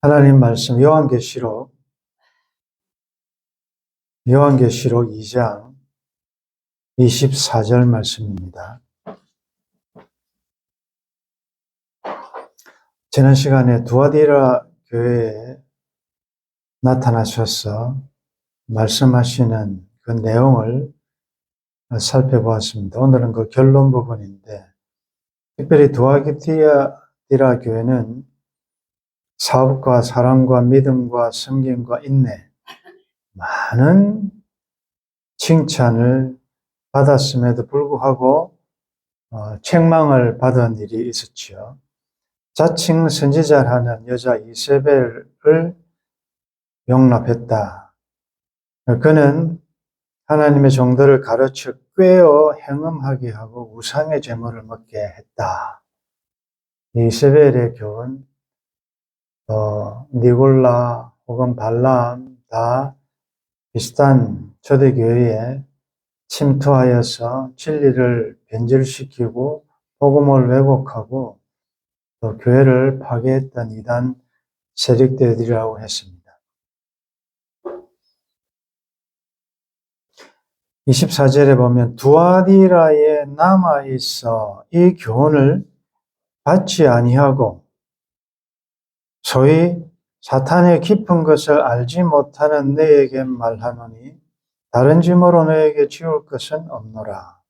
하나님 말씀 요한계시록 2장 24절 말씀입니다. 지난 시간에 두아디라 교회에 나타나셔서 말씀하시는 그 내용을 살펴보았습니다. 오늘은 그 결론 부분인데, 특별히 두아디라 교회는 사업과 사랑과 믿음과 섬김과 인내, 많은 칭찬을 받았음에도 불구하고 책망을 받은 일이 있었지요. 자칭 선지자라는 여자 이세벨을 용납했다. 그는 하나님의 종들을 가르쳐 꾀어 행음하게 하고 우상의 제물을 먹게 했다. 이세벨의 교훈, 니골라 혹은 발람 다 비슷한 초대교회에 침투하여서 진리를 변질시키고 복음을 왜곡하고 또 교회를 파괴했던 이단 세력들이라고 했습니다. 24절에 보면 두아디라에 남아있어 이 교훈을 받지 아니하고 소위 사탄의 깊은 것을 알지 못하는 너에게 말하노니 다른 짐으로 너에게 지울 것은 없노라.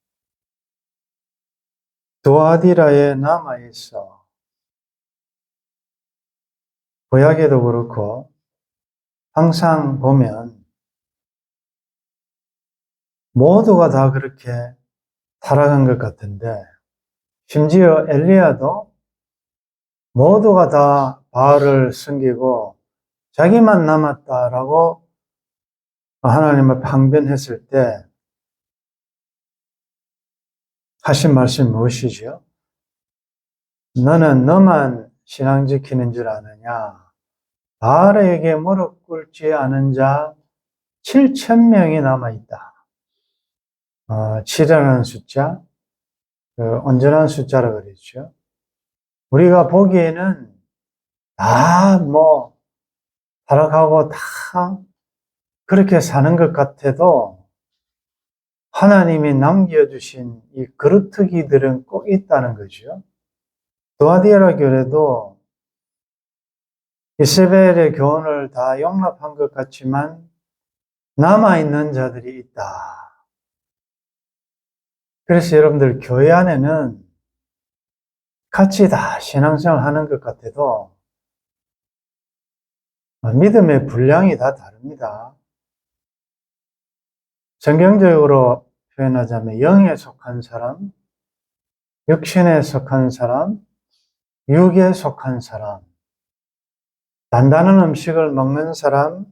두아디라에 남아있어. 구약에도 그렇고 항상 보면 모두가 다 그렇게 타락한 것 같은데, 심지어 엘리야도 모두가 다 바알을 섬기고 자기만 남았다라고 하나님을 항변했을 때 하신 말씀이 무엇이죠? 너는 너만 신앙 지키는 줄 아느냐? 바알에게 무릎 꿇지 않은 자 7,000명이 남아있다. 7이라는 숫자, 온전한 숫자라고 그랬죠. 우리가 보기에는 다 타락하고 다 그렇게 사는 것 같아도 하나님이 남겨주신 이 그루터기들은 꼭 있다는 거죠. 두아디라 교회도 이세벨의 교훈을 다 용납한 것 같지만 남아있는 자들이 있다. 그래서 여러분들 교회 안에는 같이 다 신앙생활 하는 것 같아도 믿음의 분량이 다 다릅니다. 성경적으로 표현하자면 영에 속한 사람, 육신에 속한 사람, 육에 속한 사람, 단단한 음식을 먹는 사람,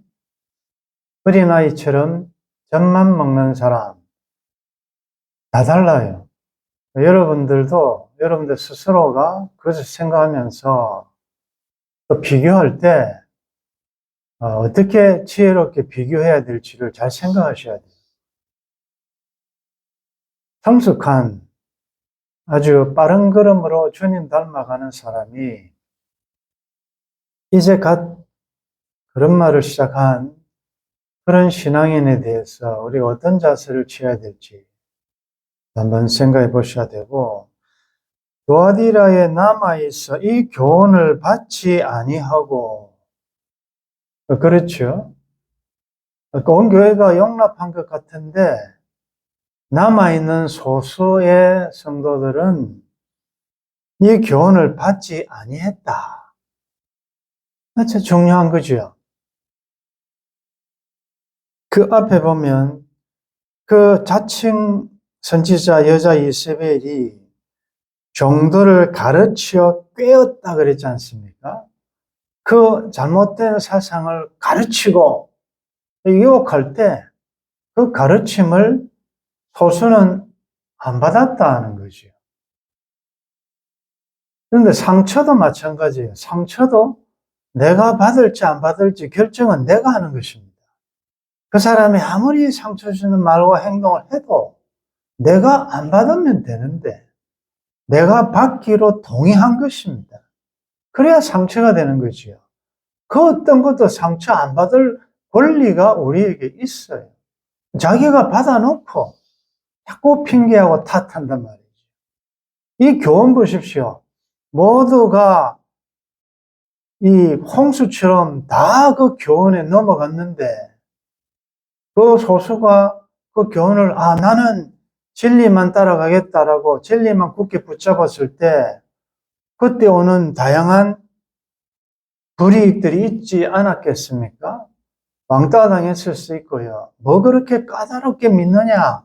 어린아이처럼 젖만 먹는 사람, 다 달라요. 여러분들도 여러분들 스스로가 그것을 생각하면서 또 비교할 때 어떻게 지혜롭게 비교해야 될지를 잘 생각하셔야 돼요. 성숙한 아주 빠른 걸음으로 주님 닮아가는 사람이 이제 갓 그런 말을 시작한 그런 신앙인에 대해서 우리가 어떤 자세를 취해야 될지 한번 생각해 보셔야 되고, 두아디라에 남아있어 이 교훈을 받지 아니하고, 그렇죠? 온 교회가 용납한 것 같은데 남아있는 소수의 성도들은 이 교훈을 받지 아니했다. 참 중요한 거죠. 그 앞에 보면 그 자칭 선지자 여자 이세벨이 종들을 가르쳐 꿰었다 그랬지 않습니까? 그 잘못된 사상을 가르치고 유혹할 때 그 가르침을 소수는 안 받았다는 거죠. 그런데 상처도 마찬가지예요. 상처도 내가 받을지 안 받을지 결정은 내가 하는 것입니다. 그 사람이 아무리 상처 주는 말과 행동을 해도 내가 안 받으면 되는데 내가 받기로 동의한 것입니다. 그래야 상처가 되는 거지요. 그 어떤 것도 상처 안 받을 권리가 우리에게 있어요. 자기가 받아놓고 자꾸 핑계하고 탓한단 말이죠. 이 교훈 보십시오. 모두가 이 홍수처럼 다 그 교훈에 넘어갔는데 그 소수가 그 교훈을 나는 진리만 따라가겠다라고 진리만 굳게 붙잡았을 때 그때 오는 다양한 불이익들이 있지 않았겠습니까? 왕따 당했을 수 있고요. 뭐 그렇게 까다롭게 믿느냐?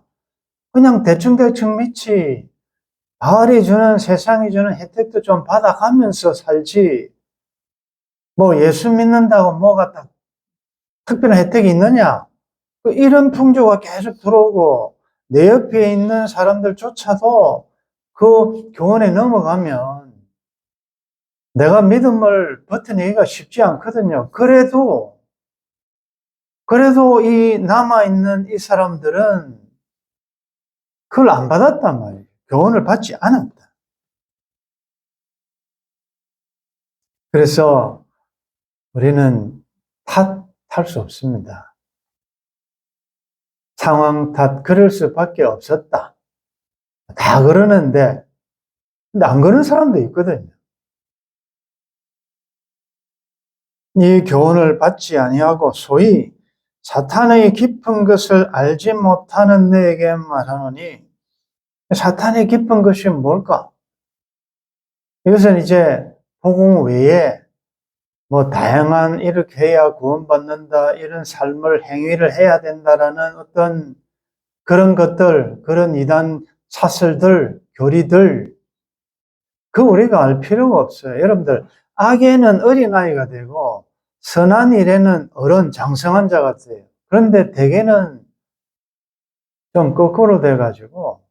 그냥 대충대충 믿지. 마을이 주는 세상이 주는 혜택도 좀 받아가면서 살지. 뭐 예수 믿는다고 뭐가 딱 특별한 혜택이 있느냐? 이런 풍조가 계속 들어오고 내 옆에 있는 사람들조차도 그 교훈에 넘어가면 내가 믿음을 버텨내기가 쉽지 않거든요. 그래도 이 남아있는 이 사람들은 그걸 안 받았단 말이에요. 교훈을 받지 않았다. 그래서 우리는 탓할 수 없습니다. 상황 탓, 그럴 수밖에 없었다. 다 그러는데, 근데 안 그런 사람도 있거든요. 이 교훈을 받지 아니하고 소위 사탄의 깊은 것을 알지 못하는 너에게 말하노니, 사탄의 깊은 것이 뭘까? 이것은 이제 복음 외에 뭐 다양한 이렇게 해야 구원받는다, 이런 삶을 행위를 해야 된다라는 어떤 그런 것들, 그런 이단 사설들, 교리들, 그 우리가 알 필요가 없어요. 여러분들, 악에는 어린아이가 되고 선한 일에는 어른, 장성한 자가 돼요. 그런데 대개는 좀 거꾸로 돼가지고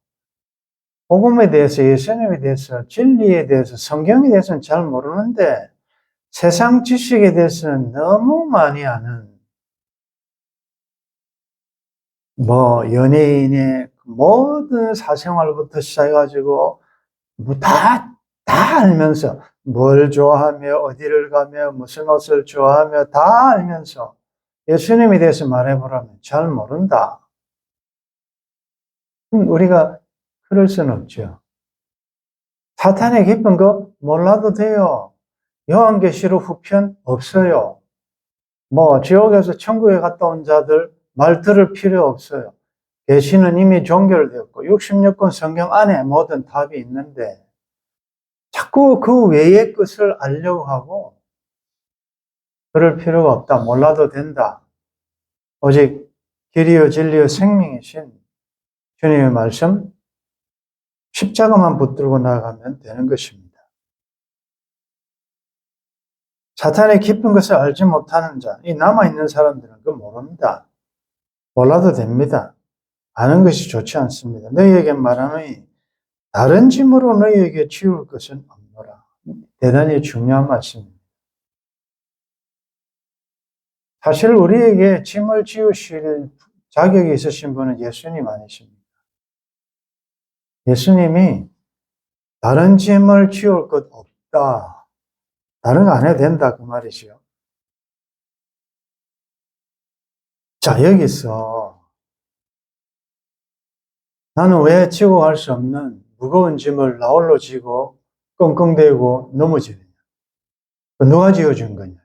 복음에 대해서, 예수님에 대해서, 진리에 대해서, 성경에 대해서는 잘 모르는데 세상 지식에 대해서는 너무 많이 아는, 뭐 연예인의 모든 사생활부터 시작해가지고 뭐 다 알면서 뭘 좋아하며 어디를 가며 무슨 옷을 좋아하며 다 알면서 예수님에 대해서 말해보라면 잘 모른다. 우리가 그럴 수는 없죠. 사탄의 깊은 거 몰라도 돼요. 요한계시록 후편 없어요. 뭐 지옥에서 천국에 갔다 온 자들 말 들을 필요 없어요. 계시는 이미 종결되었고 66권 성경 안에 모든 답이 있는데 자꾸 그 외의 것을 알려고 하고 그럴 필요가 없다. 몰라도 된다. 오직 길이요 진리요 생명이신 주님의 말씀 십자가만 붙들고 나아가면 되는 것입니다. 사탄의 깊은 것을 알지 못하는 자, 이 남아있는 사람들은 그거 모릅니다. 몰라도 됩니다. 아는 것이 좋지 않습니다. 너희에게 말하노니 다른 짐으로 너희에게 지울 것은 없노라. 대단히 중요한 말씀입니다. 사실 우리에게 짐을 지우실 자격이 있으신 분은 예수님 아니십니까? 예수님이 다른 짐을 지울 것 없다. 다른 거 안 해도 된다. 그 말이죠. 자, 여기서 나는 왜 지고 갈 수 없는 무거운 짐을 나 홀로 지고 끙끙대고 넘어지느냐? 누가 지어준 거냐?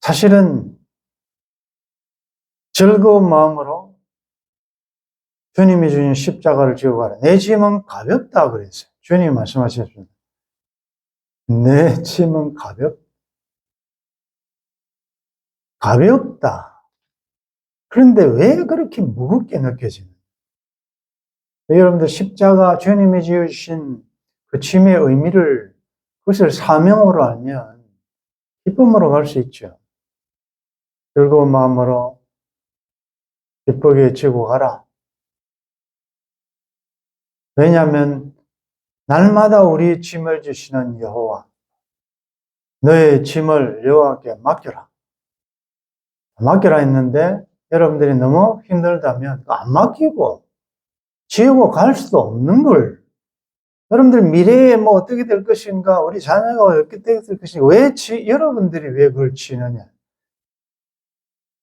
사실은 즐거운 마음으로 주님이 주신 십자가를 지고 가라. 내 짐은 가볍다 그랬어요. 주님이 말씀하셨습니다. 내 짐은 가볍다. 그런데 왜 그렇게 무겁게 느껴지는? 여러분들 십자가 주님이 지으신 그 짐의 의미를 그것을 사명으로 알면 기쁨으로 갈 수 있죠. 즐거운 마음으로 기쁘게 지고 가라. 왜냐하면 날마다 우리 짐을 지시는 여호와, 너의 짐을 여호와께 맡겨라. 맡겨라 했는데 여러분들이 너무 힘들다면 안 맡기고 지우고 갈 수도 없는 걸 여러분들 미래에 뭐 어떻게 될 것인가, 우리 자녀가 어떻게 될 것인가, 여러분들이 왜 그걸 치느냐?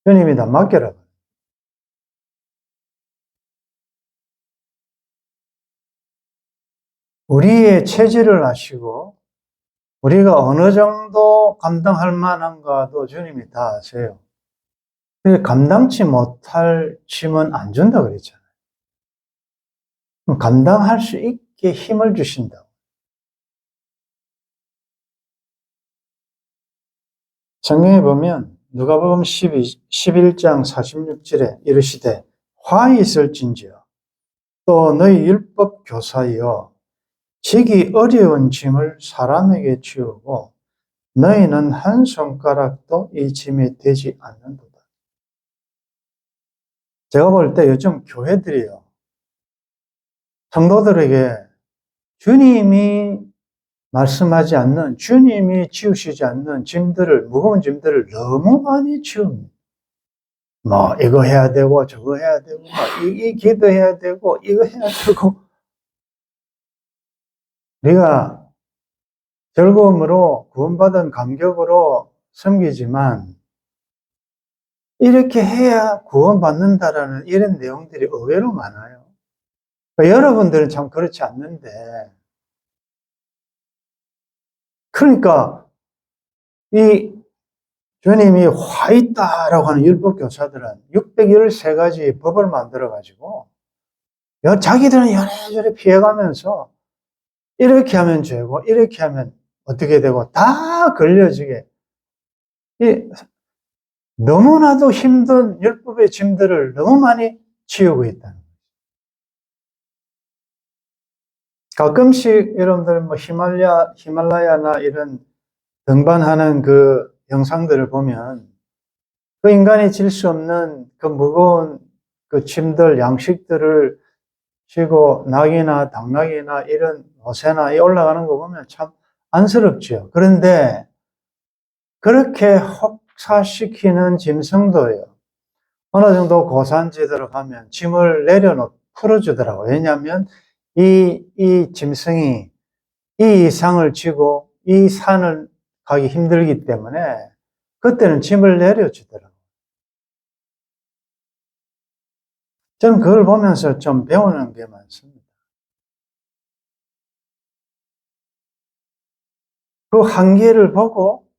주님이 다 맡겨라. 우리의 체질을 아시고, 우리가 어느 정도 감당할 만한가도 주님이 다 아세요. 감당치 못할 짐은 안 준다 그랬잖아요. 감당할 수 있게 힘을 주신다고. 성경에 보면 누가복음 11장 46절에 이르시되 화 있을진지여 또 너희 율법 교사여 지기 어려운 짐을 사람에게 지우고 너희는 한 손가락도 이 짐이 되지 않는도다. 제가 볼 때 요즘 교회들이요, 성도들에게 주님이 말씀하지 않는, 주님이 지우시지 않는 짐들을, 무거운 짐들을 너무 많이 지웁니다. 뭐 이거 해야 되고 저거 해야 되고 이 기도해야 되고 이거 해야 되고, 우리가 즐거움으로 구원받은 감격으로 섬기지만 이렇게 해야 구원받는다라는 이런 내용들이 의외로 많아요. 그러니까 여러분들은 참 그렇지 않는데, 그러니까 이 주님이 화 있다라고 하는 율법 교사들은 613가지 법을 만들어 가지고 자기들은 이래저래 피해가면서 이렇게 하면 죄고 이렇게 하면 어떻게 되고 다 걸려지게, 너무나도 힘든 율법의 짐들을 너무 많이 지우고 있다는 거예요. 가끔씩 여러분들 뭐 히말라야나 이런 등반하는 그 영상들을 보면 그 인간이 질 수 없는 그 무거운 그 짐들, 양식들을 지고 낙이나 당나귀나 이런 어새나 올라가는 거 보면 참 안쓰럽죠. 그런데 그렇게 혹사시키는 짐승도요, 어느 정도 고산지대로 가면 짐을 풀어주더라고요. 왜냐하면 이 짐승이 이 이상을 지고 이 산을 가기 힘들기 때문에 그때는 짐을 내려주더라고요. 저는 그걸 보면서 좀 배우는 게 많습니다. 그 한계를 보고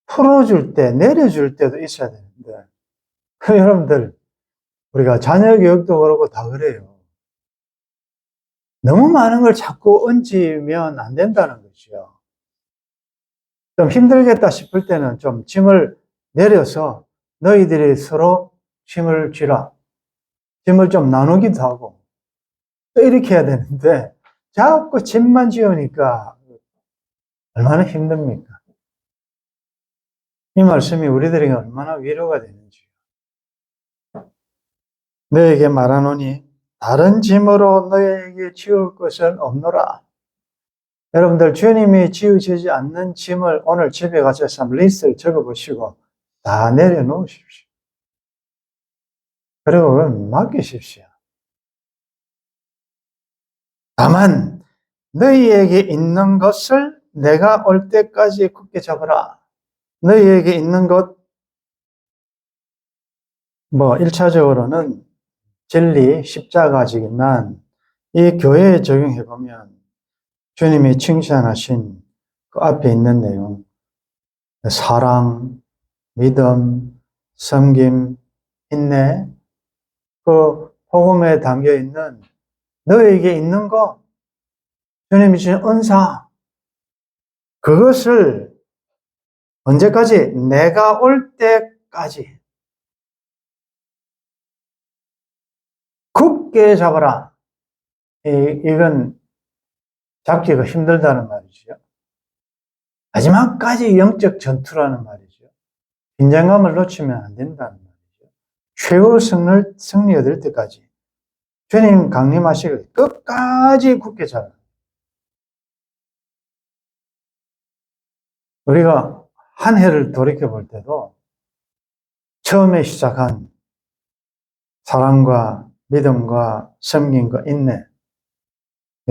풀어줄 때, 내려줄 때도 있어야 되는데, 여러분들, 우리가 자녀 교육도 그렇고 다 그래요. 너무 많은 걸 자꾸 얹으면 안 된다는 거죠. 좀 힘들겠다 싶을 때는 좀 짐을 내려서 너희들이 서로 짐을 쥐라. 짐을 좀 나누기도 하고, 또 이렇게 해야 되는데, 자꾸 짐만 지우니까 얼마나 힘듭니까? 이 말씀이 우리들에게 얼마나 위로가 되는지. 너에게 말하노니 다른 짐으로 너에게 지울 것은 없노라. 여러분들, 주님이 지우시지 않는 짐을 오늘 집에 가셔서 리스트를 적어보시고 다 내려놓으십시오. 그리고 그걸 맡기십시오. 다만 너희에게 있는 것을 내가 올 때까지 굳게 잡으라. 너희에게 있는 것, 1차적으로는 진리, 십자가지만 이 교회에 적용해 보면 주님이 칭찬하신 그 앞에 있는 내용, 사랑, 믿음, 섬김, 인내, 그 복음에 담겨 있는 너에게 있는 거, 주님이 주신 은사, 그것을 언제까지? 내가 올 때까지 굳게 잡아라. 이건 잡기가 힘들다는 말이죠. 마지막까지 영적 전투라는 말이죠. 긴장감을 놓치면 안 된다는 말이죠. 최후 승리 얻을 때까지 주님 강림하시길 끝까지 굳게 잡아라. 우리가 한 해를 돌이켜 볼 때도 처음에 시작한 사랑과 믿음과 섬김과 인내,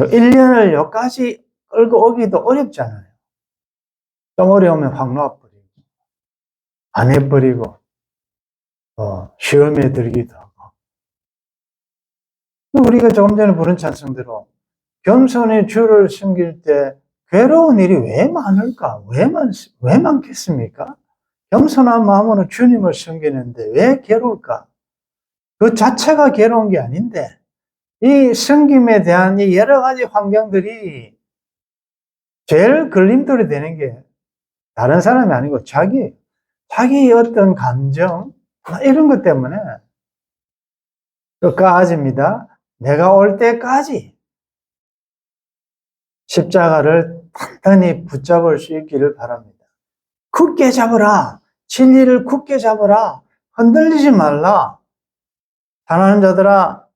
1년을 여기까지 끌고 오기도 어렵잖아요. 좀 어려우면 확 놔버리고, 안 해버리고, 시험에 들기도 하고. 우리가 조금 전에 부른 찬송대로 겸손히 주를 섬길 때 괴로운 일이 왜 많을까? 왜 많겠습니까? 겸손한 마음으로 주님을 섬기는데 왜 괴로울까? 그 자체가 괴로운 게 아닌데, 이 섬김에 대한 이 여러 가지 환경들이 제일 걸림돌이 되는 게 다른 사람이 아니고 자기 어떤 감정, 이런 것 때문에 끝까지입니다. 내가 올 때까지 십자가를 단단히 붙잡을 수 있기를 바랍니다. 굳게 잡으라. 진리를 굳게 잡으라. 흔들리지 말라. 사랑하는 자들아,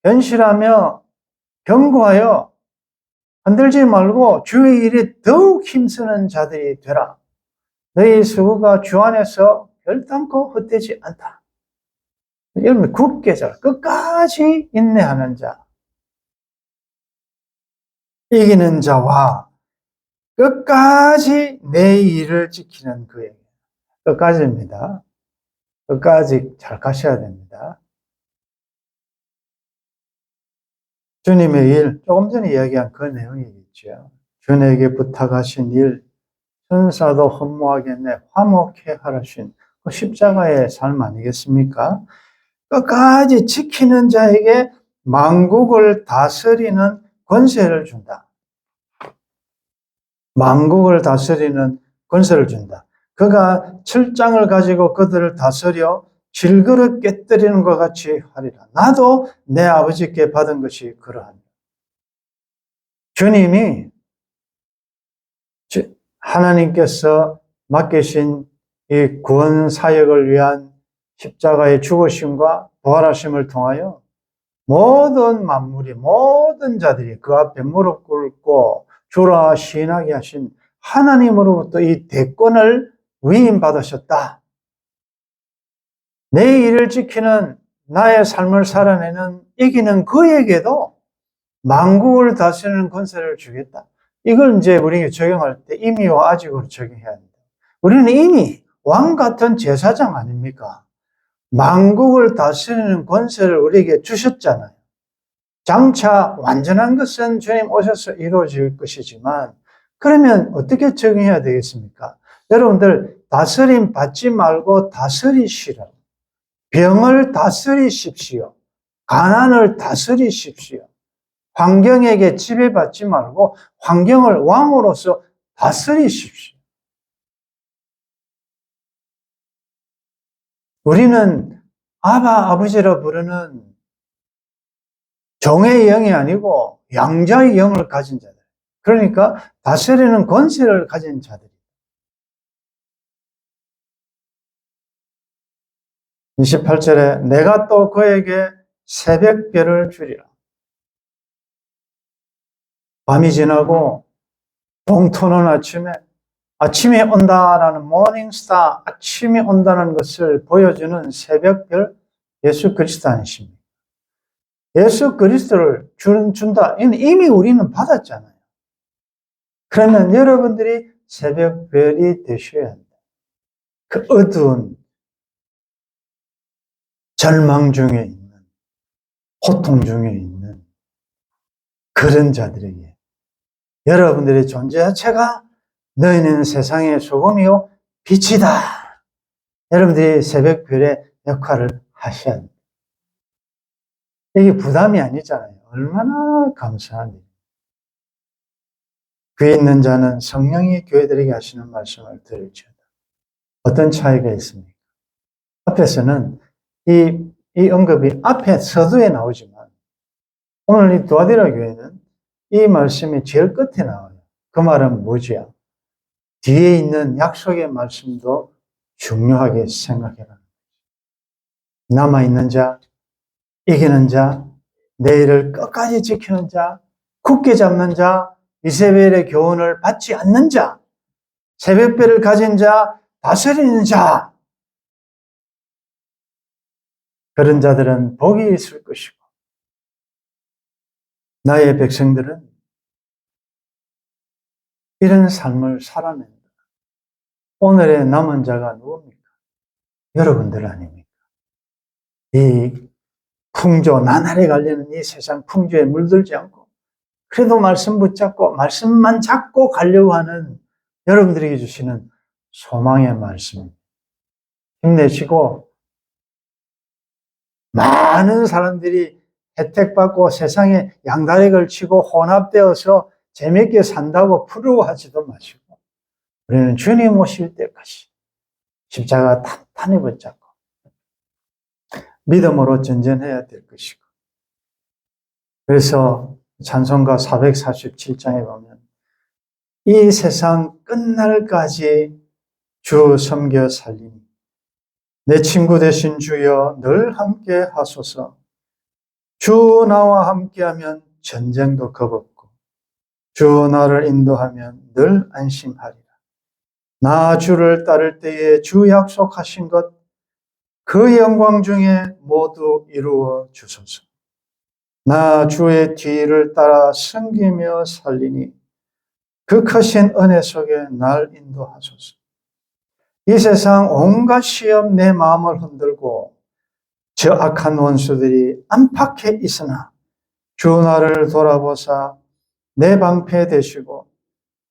현실하며 견고하여 흔들지 말고 주의 일에 더욱 힘쓰는 자들이 되라. 너희 수고가 주 안에서 결단코 헛되지 않다. 여러분, 굳게 잡아. 끝까지 인내하는 자. 이기는 자와 끝까지 내 일을 지키는 그에게. 끝까지입니다. 끝까지 잘 가셔야 됩니다. 주님의 일, 조금 전에 이야기한 그 내용이겠죠. 주님에게 부탁하신 일, 천사도 허무하겠네, 화목해 하라신 그 십자가의 삶 아니겠습니까? 끝까지 지키는 자에게 만국을 다스리는 권세를 준다. 만국을 다스리는 권세를 준다. 그가 철장을 가지고 그들을 다스려 질그릇 깨뜨리는 것 같이 하리라. 나도 내 아버지께 받은 것이 그러하니. 주님이 하나님께서 맡기신 이 구원 사역을 위한 십자가의 죽으심과 부활하심을 통하여 모든 만물이, 모든 자들이 그 앞에 무릎 꿇고 주라 시인하게 하신 하나님으로부터 이 대권을 위임받으셨다. 내 일을 지키는, 나의 삶을 살아내는, 이기는 그에게도 만국을 다스리는 권세를 주겠다. 이걸 이제 우리가 적용할 때 임의와 아직으로 적용해야 합니다. 우리는 이미 왕 같은 제사장 아닙니까? 만국을 다스리는 권세를 우리에게 주셨잖아요. 장차 완전한 것은 주님 오셔서 이루어질 것이지만, 그러면 어떻게 적용해야 되겠습니까? 여러분들 다스림 받지 말고 다스리시라. 병을 다스리십시오. 가난을 다스리십시오. 환경에게 지배받지 말고 환경을 왕으로서 다스리십시오. 우리는 아버지라 부르는 종의 영이 아니고 양자의 영을 가진 자들. 그러니까 다스리는 권세를 가진 자들. 28절에 내가 또 그에게 새벽별을 주리라. 밤이 지나고 동토는 아침이 온다라는 모닝스타, 아침이 온다는 것을 보여주는 새벽별 예수 그리스도 아니십니까? 예수 그리스도를 준다. 이미 우리는 받았잖아요. 그러면 여러분들이 새벽별이 되셔야 합니다. 그 어두운 절망 중에 있는, 고통 중에 있는 그런 자들에게 여러분들의 존재 자체가 너희는 세상의 소금이요 빛이다. 여러분들이 새벽별의 역할을 하셔야 합니다. 이게 부담이 아니잖아요. 얼마나 감사한 일. 귀에 있는 자는 성령이 교회들에게 하시는 말씀을 들을지어다. 어떤 차이가 있습니까? 앞에서는 이 언급이 앞에 서두에 나오지만 오늘 이 두아디라 교회는 이 말씀이 제일 끝에 나와요. 그 말은 뭐지요? 뒤에 있는 약속의 말씀도 중요하게 생각해라. 남아있는 자, 이기는 자, 내일을 끝까지 지키는 자, 굳게 잡는 자, 이세벨의 교훈을 받지 않는 자, 새벽별을 가진 자, 다스리는 자, 그런 자들은 복이 있을 것이고 나의 백성들은 이런 삶을 살아낸다. 오늘의 남은 자가 누굽니까? 여러분들 아닙니까? 이 풍조, 나날이 갈리는 이 세상 풍조에 물들지 않고 그래도 말씀 붙잡고 말씀만 잡고 가려고 하는 여러분들에게 주시는 소망의 말씀. 힘내시고 많은 사람들이 혜택받고 세상에 양다리 걸치고 혼합되어서 재밌게 산다고 부러워하지도 마시고 우리는 주님 오실 때까지 십자가 탄탄히 붙잡고 믿음으로 전전해야 될 것이고 그래서 찬송가 447장에 보면 이 세상 끝날까지 주 섬겨 살리니 내 친구 되신 주여 늘 함께 하소서. 주 나와 함께하면 전쟁도 겁없고 주 나를 인도하면 늘 안심하리라. 나 주를 따를 때에 주 약속하신 것 그 영광 중에 모두 이루어 주소서. 나 주의 뒤를 따라 섬기며 살리니 그 크신 은혜 속에 날 인도하소서. 이 세상 온갖 시험 내 마음을 흔들고 저 악한 원수들이 안팎에 있으나 주 나를 돌아보사 내 방패 되시고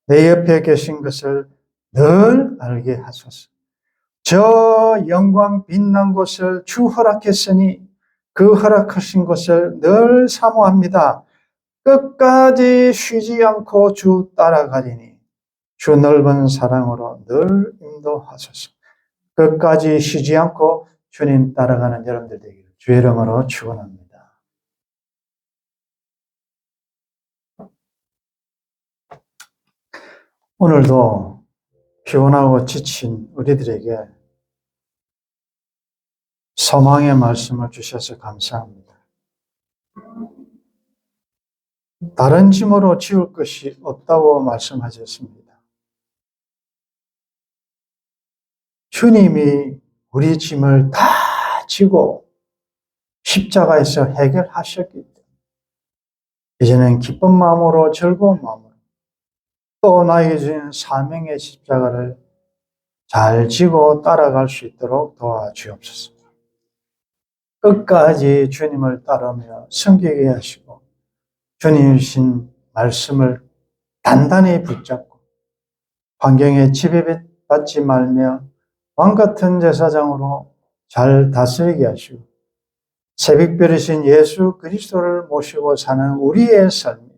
내 옆에 계신 것을 늘 알게 하소서. 저 영광 빛난 곳을 주 허락했으니 그 허락하신 것을 늘 사모합니다. 끝까지 쉬지 않고 주 따라가리니 주 넓은 사랑으로 늘 인도하소서. 끝까지 쉬지 않고 주님 따라가는 여러분들 되기를 주의 이름으로 축원합니다. 오늘도 피곤하고 지친 우리들에게 소망의 말씀을 주셔서 감사합니다. 다른 짐으로 지울 것이 없다고 말씀하셨습니다. 주님이 우리 짐을 다 지고 십자가에서 해결하셨기 때문에 이제는 기쁜 마음으로 즐거운 마음으로 또 나에게 주신 사명의 십자가를 잘 지고 따라갈 수 있도록 도와주옵소서. 끝까지 주님을 따르며 섬기게 하시고 주님 주신 말씀을 단단히 붙잡고 환경에 지배받지 말며 왕같은 제사장으로 잘 다스리게 하시고 새벽별이신 예수 그리스도를 모시고 사는 우리의 삶이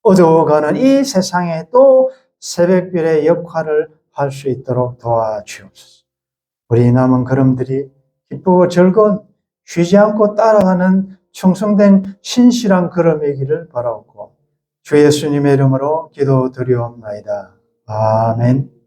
어두워가는 이 세상에 또 새벽별의 역할을 할 수 있도록 도와주옵소서. 우리 남은 걸음들이 기쁘고 즐거운 쉬지 않고 따라가는 충성된 신실한 걸음이기를 바라옵고 주 예수님의 이름으로 기도드리옵나이다. 아멘.